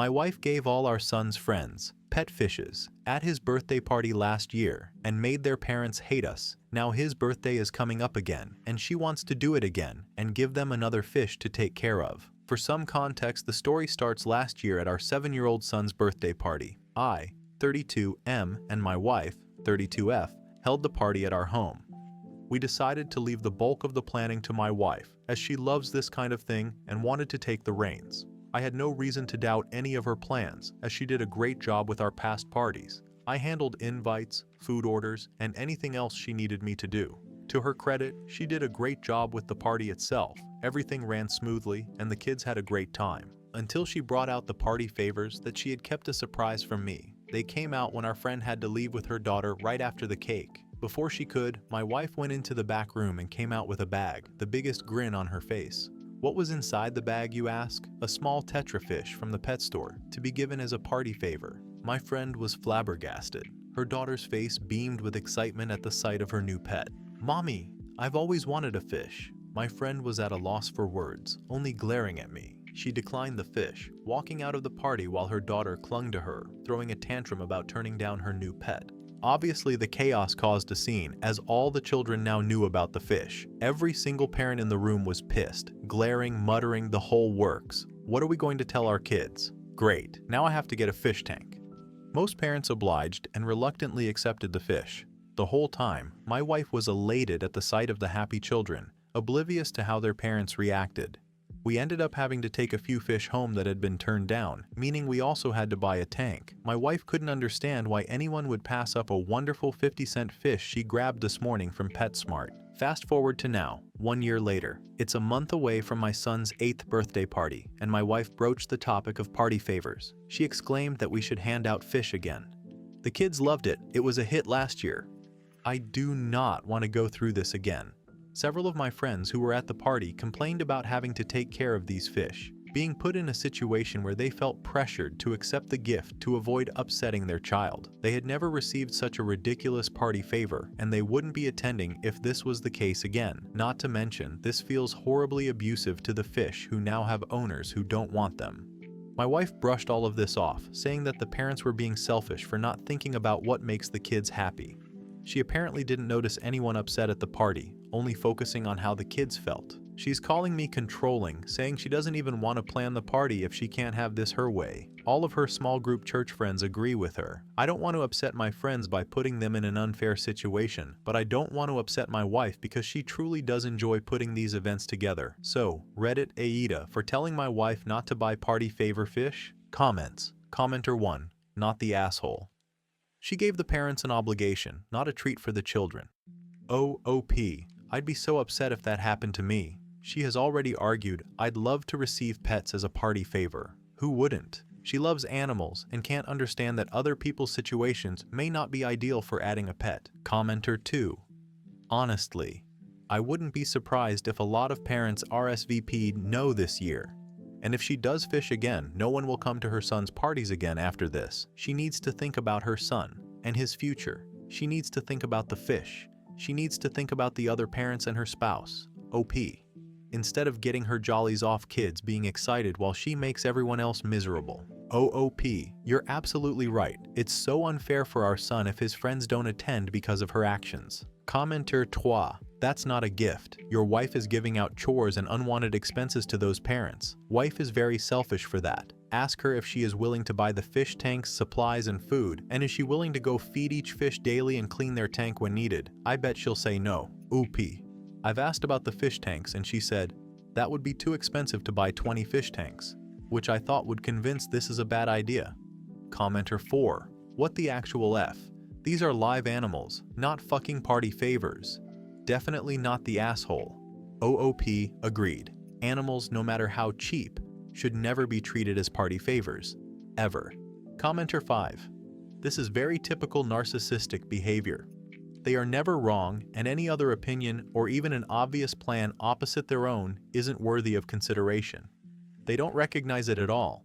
My wife gave all our son's friends pet fishes at his birthday party last year and made their parents hate us. Now his birthday is coming up again and she wants to do it again and give them another fish to take care of. For some context, the story starts last year at our 7-year-old son's birthday party. I, 32M, and my wife, 32F, held the party at our home. We decided to leave the bulk of the planning to my wife, as she loves this kind of thing and wanted to take the reins. I had no reason to doubt any of her plans, as she did a great job with our past parties. I handled invites, food orders, and anything else she needed me to do. To her credit, she did a great job with the party itself. Everything ran smoothly, and the kids had a great time. Until she brought out the party favors that she had kept a surprise from me. They came out when our friend had to leave with her daughter right after the cake. Before she could, my wife went into the back room and came out with a bag, the biggest grin on her face. What was inside the bag, you ask? A small tetra fish from the pet store, to be given as a party favor. My friend was flabbergasted. Her daughter's face beamed with excitement at the sight of her new pet. "Mommy, I've always wanted a fish." My friend was at a loss for words, only glaring at me. She declined the fish, walking out of the party while her daughter clung to her, throwing a tantrum about turning down her new pet. Obviously, the chaos caused a scene, as all the children now knew about the fish. Every single parent in the room was pissed, glaring, muttering, the whole works. What are we going to tell our kids? Great, now I have to get a fish tank. Most parents obliged and reluctantly accepted the fish. The whole time, my wife was elated at the sight of the happy children, oblivious to how their parents reacted. We ended up having to take a few fish home that had been turned down, meaning we also had to buy a tank. My wife couldn't understand why anyone would pass up a wonderful 50-cent fish she grabbed this morning from PetSmart. Fast forward to now, 1 year later. It's a month away from my son's 8th birthday party, and my wife broached the topic of party favors. She exclaimed that we should hand out fish again. The kids loved it. It was a hit last year. I do not want to go through this again. Several of my friends who were at the party complained about having to take care of these fish, being put in a situation where they felt pressured to accept the gift to avoid upsetting their child. They had never received such a ridiculous party favor, and they wouldn't be attending if this was the case again. Not to mention, this feels horribly abusive to the fish who now have owners who don't want them. My wife brushed all of this off, saying that the parents were being selfish for not thinking about what makes the kids happy. She apparently didn't notice anyone upset at the party, only focusing on how the kids felt. She's calling me controlling, saying she doesn't even want to plan the party if she can't have this her way. All of her small group church friends agree with her. I don't want to upset my friends by putting them in an unfair situation, but I don't want to upset my wife because she truly does enjoy putting these events together. So, Reddit Aida for telling my wife not to buy party favor fish? Comments. Commenter 1. Not the asshole. She gave the parents an obligation, not a treat for the children. OOP. I'd be so upset if that happened to me. She has already argued, I'd love to receive pets as a party favor. Who wouldn't? She loves animals and can't understand that other people's situations may not be ideal for adding a pet. Commenter 2. Honestly, I wouldn't be surprised if a lot of parents RSVP'd no this year. And if she does fish again, no one will come to her son's parties again after this. She needs to think about her son and his future. She needs to think about the fish. She needs to think about the other parents and her spouse. OP. Instead of getting her jollies off kids being excited while she makes everyone else miserable. OOP. You're absolutely right. It's so unfair for our son if his friends don't attend because of her actions. Commenter 3. That's not a gift. Your wife is giving out chores and unwanted expenses to those parents. Wife is very selfish for that. Ask her if she is willing to buy the fish tanks, supplies, and food, and is she willing to go feed each fish daily and clean their tank when needed. I bet she'll say no. OP. I've asked about the fish tanks and she said, that would be too expensive to buy 20 fish tanks, which I thought would convince this is a bad idea. Commenter 4. What the actual F? These are live animals, not fucking party favors. Definitely not the asshole. OOP agreed. Animals, no matter how cheap, should never be treated as party favors. Ever. Commenter 5. This is very typical narcissistic behavior. They are never wrong, and any other opinion or even an obvious plan opposite their own isn't worthy of consideration. They don't recognize it at all.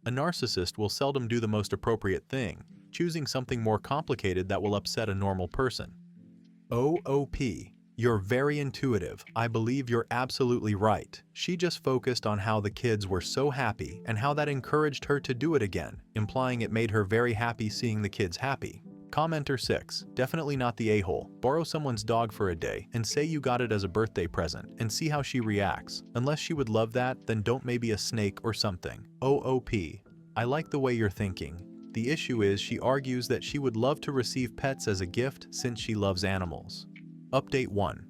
A narcissist will seldom do the most appropriate thing, choosing something more complicated that will upset a normal person. OOP. You're very intuitive. I believe you're absolutely right. She just focused on how the kids were so happy and how that encouraged her to do it again, implying it made her very happy seeing the kids happy. Commenter 6. Definitely not the a-hole. Borrow someone's dog for a day and say you got it as a birthday present and see how she reacts. Unless she would love that, then don't, maybe a snake or something. OOP. I like the way you're thinking. The issue is she argues that she would love to receive pets as a gift since she loves animals. Update 1.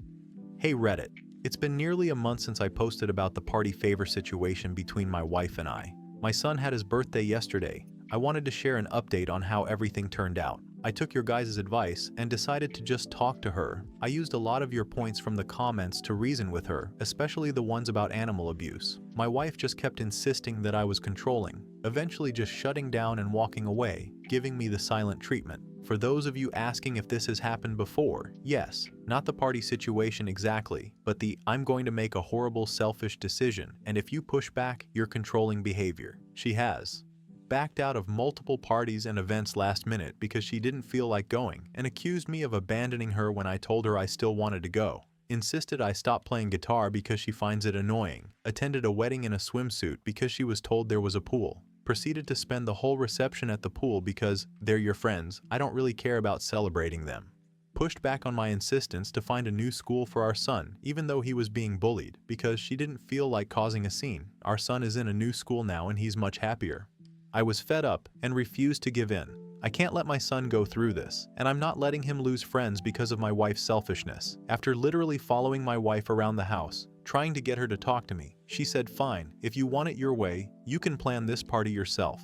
Hey Reddit. It's been nearly a month since I posted about the party favor situation between my wife and I. My son had his birthday yesterday. I wanted to share an update on how everything turned out. I took your guys' advice and decided to just talk to her. I used a lot of your points from the comments to reason with her, especially the ones about animal abuse. My wife just kept insisting that I was controlling, eventually just shutting down and walking away, giving me the silent treatment. For those of you asking if this has happened before, yes, not the party situation exactly, but the I'm going to make a horrible selfish decision, and if you push back, you're controlling behavior. She has backed out of multiple parties and events last minute because she didn't feel like going, and accused me of abandoning her when I told her I still wanted to go. Insisted I stop playing guitar because she finds it annoying. Attended a wedding in a swimsuit because she was told there was a pool. Proceeded to spend the whole reception at the pool because they're your friends, I don't really care about celebrating them. Pushed back on my insistence to find a new school for our son, even though he was being bullied, because she didn't feel like causing a scene. Our son is in a new school now and he's much happier. I was fed up and refused to give in. I can't let my son go through this, and I'm not letting him lose friends because of my wife's selfishness. After literally following my wife around the house, trying to get her to talk to me, she said, fine, if you want it your way, you can plan this party yourself.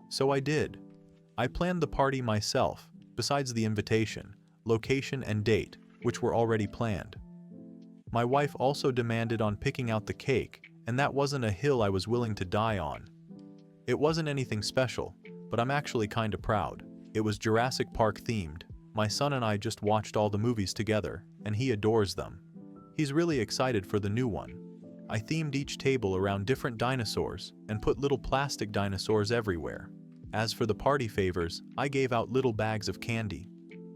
So I did. I planned the party myself, besides the invitation, location and date, which were already planned. My wife also demanded on picking out the cake, and that wasn't a hill I was willing to die on. It wasn't anything special, but I'm actually kinda proud. It was Jurassic Park themed. My son and I just watched all the movies together, and he adores them. He's really excited for the new one. I themed each table around different dinosaurs and put little plastic dinosaurs everywhere. As for the party favors, I gave out little bags of candy.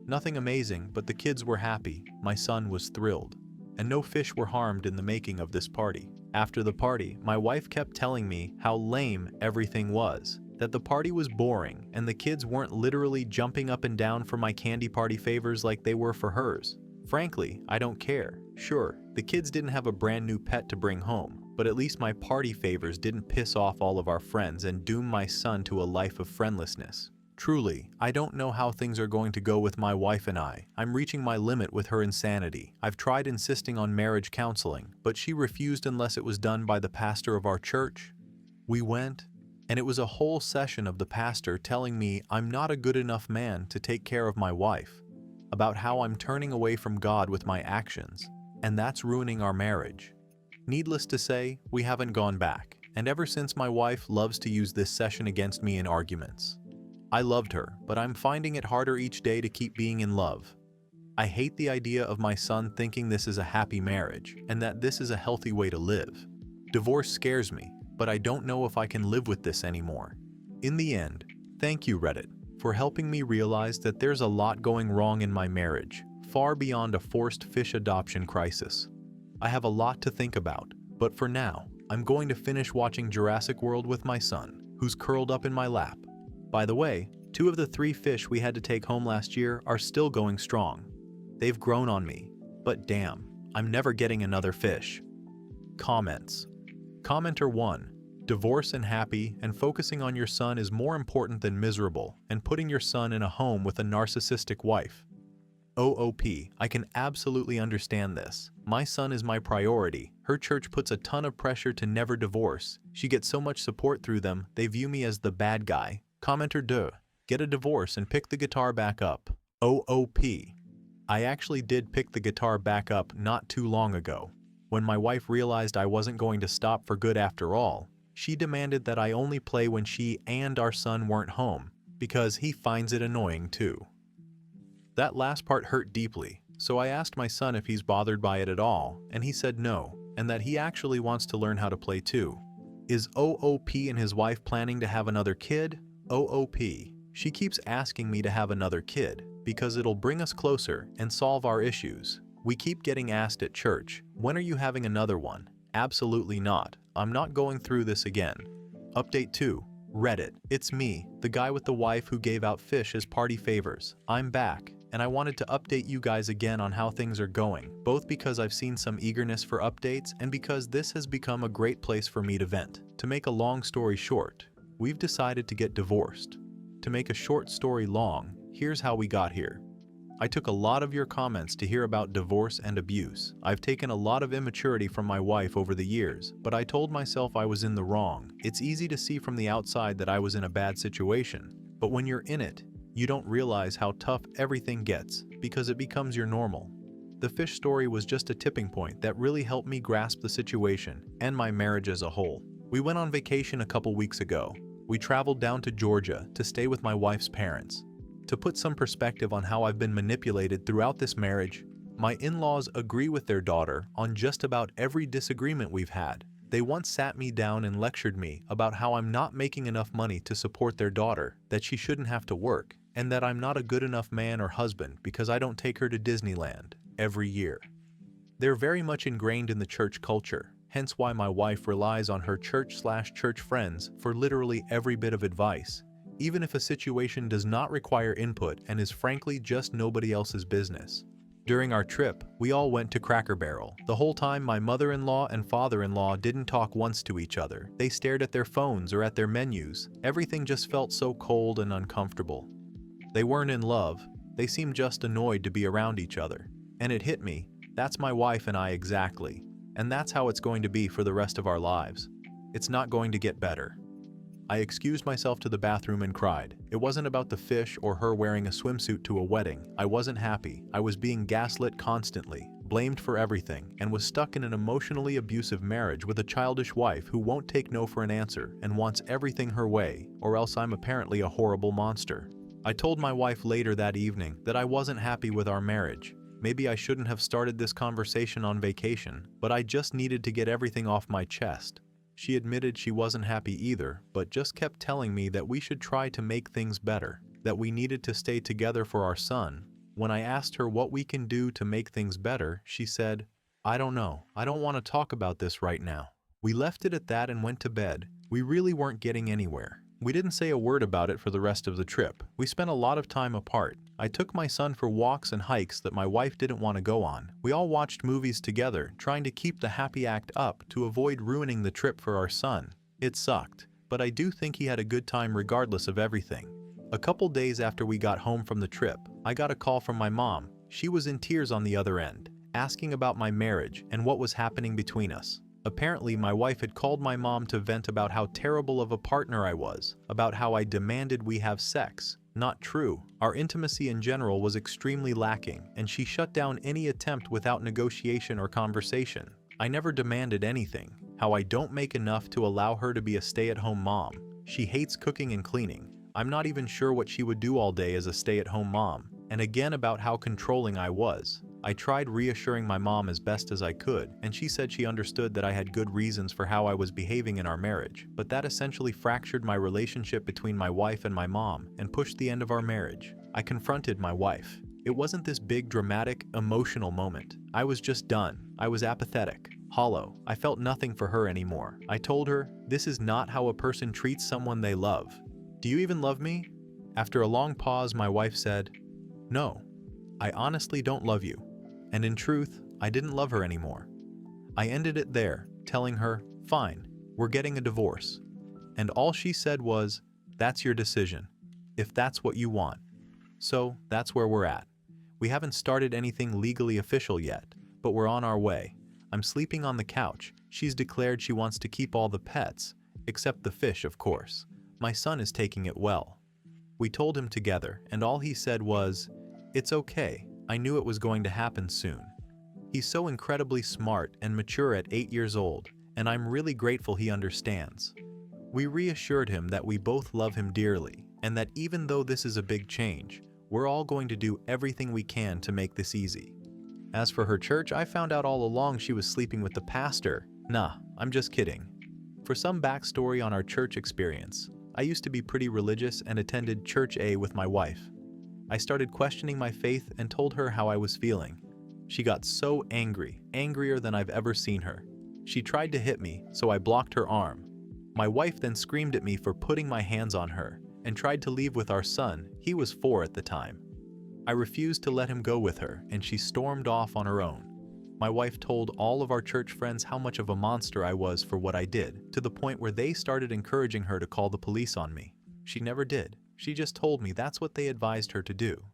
Nothing amazing, but the kids were happy, my son was thrilled, and no fish were harmed in the making of this party. After the party, my wife kept telling me how lame everything was, that the party was boring and the kids weren't literally jumping up and down for my candy party favors like they were for hers. Frankly, I don't care. Sure, the kids didn't have a brand new pet to bring home, but at least my party favors didn't piss off all of our friends and doom my son to a life of friendlessness. Truly, I don't know how things are going to go with my wife and I. I'm reaching my limit with her insanity. I've tried insisting on marriage counseling, but she refused unless it was done by the pastor of our church. We went, and it was a whole session of the pastor telling me I'm not a good enough man to take care of my wife, about how I'm turning away from God with my actions, and that's ruining our marriage. Needless to say, we haven't gone back, and ever since my wife loves to use this session against me in arguments. I loved her, but I'm finding it harder each day to keep being in love. I hate the idea of my son thinking this is a happy marriage, and that this is a healthy way to live. Divorce scares me, but I don't know if I can live with this anymore. In the end, thank you Reddit, for helping me realize that there's a lot going wrong in my marriage, far beyond a forced fish adoption crisis. I have a lot to think about, but for now, I'm going to finish watching Jurassic World with my son, who's curled up in my lap. By the way, 2 of the 3 fish we had to take home last year are still going strong. They've grown on me, but damn, I'm never getting another fish. Comments. Commenter 1. Divorce and happy and focusing on your son is more important than miserable and putting your son in a home with a narcissistic wife. OOP, I can absolutely understand this. My son is my priority. Her church puts a ton of pressure to never divorce. She gets so much support through them, they view me as the bad guy. Commenter 2. Get a divorce and pick the guitar back up. OOP. I actually did pick the guitar back up not too long ago. When my wife realized I wasn't going to stop for good after all, she demanded that I only play when she and our son weren't home, because he finds it annoying too. That last part hurt deeply, so I asked my son if he's bothered by it at all, and he said no, and that he actually wants to learn how to play too. Is OOP and his wife planning to have another kid? OOP. She keeps asking me to have another kid because it'll bring us closer and solve our issues. We keep getting asked at church, when are you having another one? Absolutely not. I'm not going through this again. Update 2. Reddit. It's me, the guy with the wife who gave out fish as party favors. I'm back, and I wanted to update you guys again on how things are going, both because I've seen some eagerness for updates and because this has become a great place for me to vent. To make a long story short, we've decided to get divorced. To make a short story long, here's how we got here. I took a lot of your comments to hear about divorce and abuse. I've taken a lot of immaturity from my wife over the years, but I told myself I was in the wrong. It's easy to see from the outside that I was in a bad situation, but when you're in it, you don't realize how tough everything gets because it becomes your normal. The fish story was just a tipping point that really helped me grasp the situation and my marriage as a whole. We went on vacation a couple weeks ago. We traveled down to Georgia to stay with my wife's parents. To put some perspective on how I've been manipulated throughout this marriage, my in-laws agree with their daughter on just about every disagreement we've had. They once sat me down and lectured me about how I'm not making enough money to support their daughter, that she shouldn't have to work, and that I'm not a good enough man or husband because I don't take her to Disneyland every year. They're very much ingrained in the church culture, hence why my wife relies on her church/church friends for literally every bit of advice, even if a situation does not require input and is frankly just nobody else's business. During our trip, we all went to Cracker Barrel. The whole time my mother-in-law and father-in-law didn't talk once to each other. They stared at their phones or at their menus. Everything just felt so cold and uncomfortable. They weren't in love. They seemed just annoyed to be around each other. And it hit me. That's my wife and I exactly. And that's how it's going to be for the rest of our lives. It's not going to get better. I excused myself to the bathroom and cried. It wasn't about the fish or her wearing a swimsuit to a wedding. I wasn't happy. I was being gaslit constantly, blamed for everything, and was stuck in an emotionally abusive marriage with a childish wife who won't take no for an answer and wants everything her way, or else I'm apparently a horrible monster. I told my wife later that evening that I wasn't happy with our marriage. Maybe I shouldn't have started this conversation on vacation, but I just needed to get everything off my chest. She admitted she wasn't happy either, but just kept telling me that we should try to make things better, that we needed to stay together for our son. When I asked her what we can do to make things better, she said, "I don't know. I don't want to talk about this right now." We left it at that and went to bed. We really weren't getting anywhere. We didn't say a word about it for the rest of the trip. We spent a lot of time apart. I took my son for walks and hikes that my wife didn't want to go on. We all watched movies together, trying to keep the happy act up to avoid ruining the trip for our son. It sucked, but I do think he had a good time regardless of everything. A couple days after we got home from the trip, I got a call from my mom. She was in tears on the other end, asking about my marriage and what was happening between us. Apparently, my wife had called my mom to vent about how terrible of a partner I was, about how I demanded we have sex. Not true. Our intimacy in general was extremely lacking, and she shut down any attempt without negotiation or conversation. I never demanded anything. How I don't make enough to allow her to be a stay-at-home mom. She hates cooking and cleaning. I'm not even sure what she would do all day as a stay-at-home mom. And again about how controlling I was. I tried reassuring my mom as best as I could, and she said she understood that I had good reasons for how I was behaving in our marriage, but that essentially fractured my relationship between my wife and my mom and pushed the end of our marriage. I confronted my wife. It wasn't this big, dramatic, emotional moment. I was just done. I was apathetic, hollow. I felt nothing for her anymore. I told her, "This is not how a person treats someone they love. Do you even love me?" After a long pause, my wife said, "No, I honestly don't love you." And in truth, I didn't love her anymore. I ended it there, telling her, "Fine, we're getting a divorce." And all she said was, "That's your decision, if that's what you want." So that's where we're at. We haven't started anything legally official yet, but we're on our way. I'm sleeping on the couch. She's declared she wants to keep all the pets, except the fish, of course. My son is taking it well. We told him together, and all he said was, "It's okay. I knew it was going to happen soon." He's so incredibly smart and mature at 8 years old, and I'm really grateful he understands. We reassured him that we both love him dearly, and that even though this is a big change, we're all going to do everything we can to make this easy. As for her church, I found out all along she was sleeping with the pastor. Nah, I'm just kidding. For some backstory on our church experience, I used to be pretty religious and attended Church A with my wife. I started questioning my faith and told her how I was feeling. She got so angry, angrier than I've ever seen her. She tried to hit me, so I blocked her arm. My wife then screamed at me for putting my hands on her and tried to leave with our son. He was 4 at the time. I refused to let him go with her, and she stormed off on her own. My wife told all of our church friends how much of a monster I was for what I did, to the point where they started encouraging her to call the police on me. She never did. She just told me that's what they advised her to do.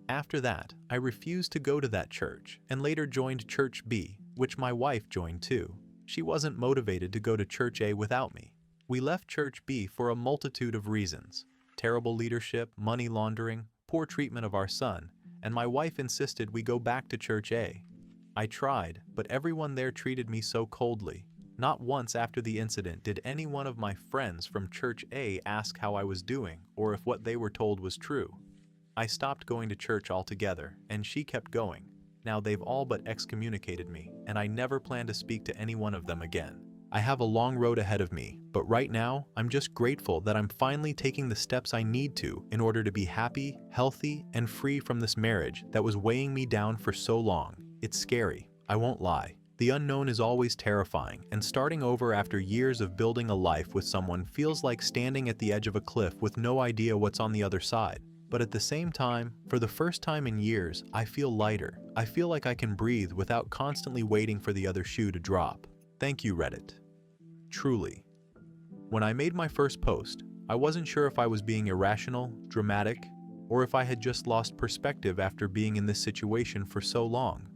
After that, I refused to go to that church and later joined Church B, which my wife joined too. She wasn't motivated to go to Church A without me. We left Church B for a multitude of reasons: terrible leadership, money laundering, poor treatment of our son, and my wife insisted we go back to Church A. I tried, but everyone there treated me so coldly. Not once after the incident did any one of my friends from Church A ask how I was doing or if what they were told was true. I stopped going to church altogether, and she kept going. Now they've all but excommunicated me, and I never plan to speak to any one of them again. I have a long road ahead of me, but right now, I'm just grateful that I'm finally taking the steps I need to in order to be happy, healthy, and free from this marriage that was weighing me down for so long. It's scary, I won't lie. The unknown is always terrifying, and starting over after years of building a life with someone feels like standing at the edge of a cliff with no idea what's on the other side. But at the same time, for the first time in years, I feel lighter. I feel like I can breathe without constantly waiting for the other shoe to drop. Thank you, Reddit. Truly. When I made my first post, I wasn't sure if I was being irrational, dramatic, or if I had just lost perspective after being in this situation for so long.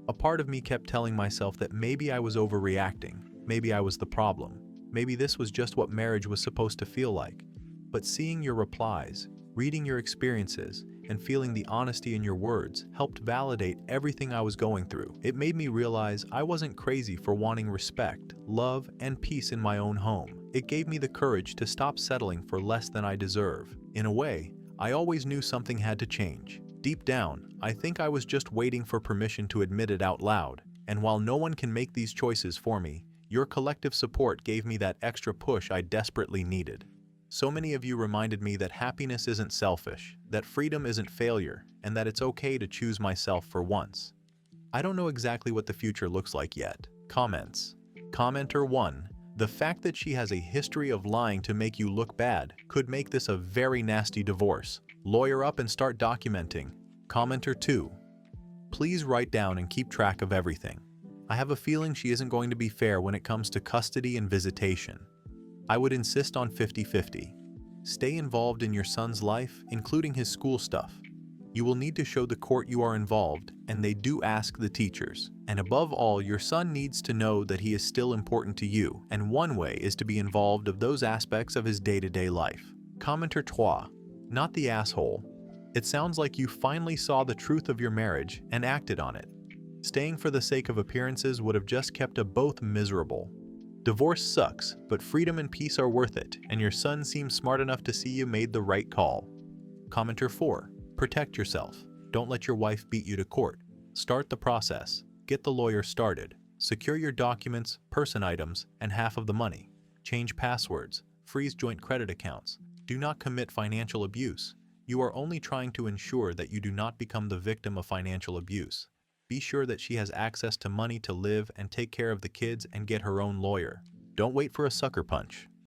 A part of me kept telling myself that maybe I was overreacting, maybe I was the problem, maybe this was just what marriage was supposed to feel like. But seeing your replies, reading your experiences, and feeling the honesty in your words helped validate everything I was going through. It made me realize I wasn't crazy for wanting respect, love, and peace in my own home. It gave me the courage to stop settling for less than I deserve. In a way, I always knew something had to change. Deep down, I think I was just waiting for permission to admit it out loud. And while no one can make these choices for me, your collective support gave me that extra push I desperately needed. So many of you reminded me that happiness isn't selfish, that freedom isn't failure, and that it's okay to choose myself for once. I don't know exactly what the future looks like yet. Comments. Commenter 1. The fact that she has a history of lying to make you look bad could make this a very nasty divorce. Lawyer up and start documenting. Commenter 2. Please write down and keep track of everything. I have a feeling she isn't going to be fair when it comes to custody and visitation. I would insist on 50-50. Stay involved in your son's life, including his school stuff. You will need to show the court you are involved, and they do ask the teachers. And above all, your son needs to know that he is still important to you, and one way is to be involved of those aspects of his day-to-day life. Commenter 3. Not the asshole. It sounds like you finally saw the truth of your marriage and acted on it. Staying for the sake of appearances would have just kept us both miserable. Divorce sucks, but freedom and peace are worth it, and your son seems smart enough to see you made the right call. Commenter 4. Protect yourself. Don't let your wife beat you to court. Start the process. Get the lawyer started. Secure your documents, person items, and half of the money. Change passwords. Freeze joint credit accounts. Do not commit financial abuse. You are only trying to ensure that you do not become the victim of financial abuse. Be sure that she has access to money to live and take care of the kids and get her own lawyer. Don't wait for a sucker punch.